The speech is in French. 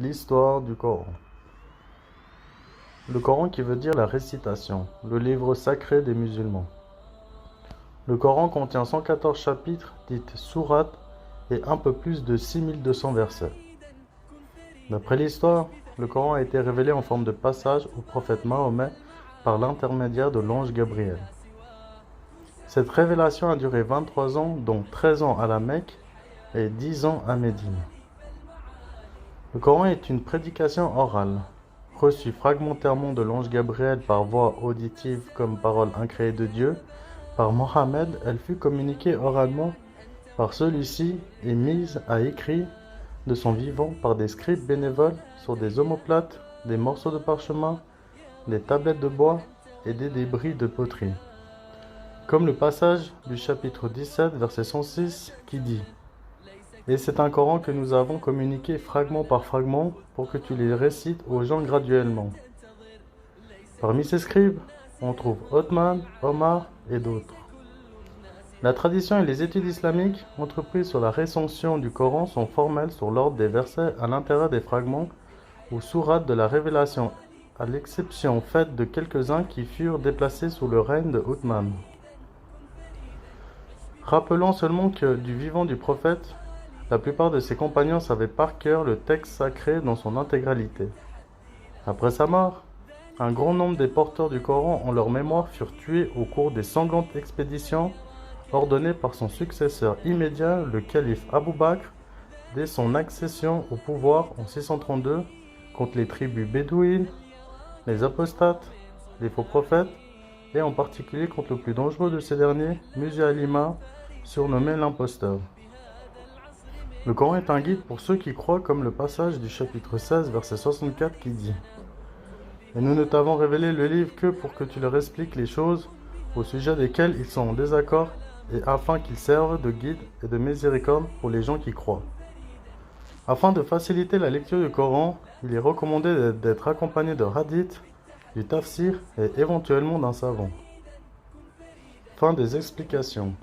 L'histoire du Coran. Le Coran qui veut dire la récitation, le livre sacré des musulmans. Le Coran contient 114 chapitres, dites sourates, et un peu plus de 6200 versets. D'après l'histoire, le Coran a été révélé en forme de passage au prophète Mahomet par l'intermédiaire de l'ange Gabriel. Cette révélation a duré 23 ans, dont 13 ans à la Mecque et 10 ans à Médine. Le Coran est une prédication orale, reçue fragmentairement de l'ange Gabriel par voie auditive comme parole incréée de Dieu. Par Mohammed, elle fut communiquée oralement par celui-ci et mise à écrit de son vivant par des scribes bénévoles sur des omoplates, des morceaux de parchemin, des tablettes de bois et des débris de poterie. Comme le passage du chapitre 17, verset 106, qui dit « Et c'est un Coran que nous avons communiqué fragment par fragment pour que tu les récites aux gens graduellement. » Parmi ces scribes, on trouve Othman, Omar et d'autres. La tradition et les études islamiques entreprises sur la récension du Coran sont formelles sur l'ordre des versets à l'intérieur des fragments ou sourates de la révélation, à l'exception faite de quelques-uns qui furent déplacés sous le règne de Othman. Rappelons seulement que, du vivant du prophète, la plupart de ses compagnons savaient par cœur le texte sacré dans son intégralité. Après sa mort, un grand nombre des porteurs du Coran en leur mémoire furent tués au cours des sanglantes expéditions ordonnées par son successeur immédiat, le calife Abou Bakr, dès son accession au pouvoir en 632 contre les tribus bédouines, les apostates, les faux prophètes, et en particulier contre le plus dangereux de ces derniers, Musaylima, surnommé l'imposteur. Le Coran est un guide pour ceux qui croient, comme le passage du chapitre 16, verset 64 qui dit « Et nous ne t'avons révélé le livre que pour que tu leur expliques les choses au sujet desquelles ils sont en désaccord et afin qu'ils servent de guide et de miséricorde pour les gens qui croient. » Afin de faciliter la lecture du Coran, il est recommandé d'être accompagné de hadith, du tafsir et éventuellement d'un savant. Fin des explications.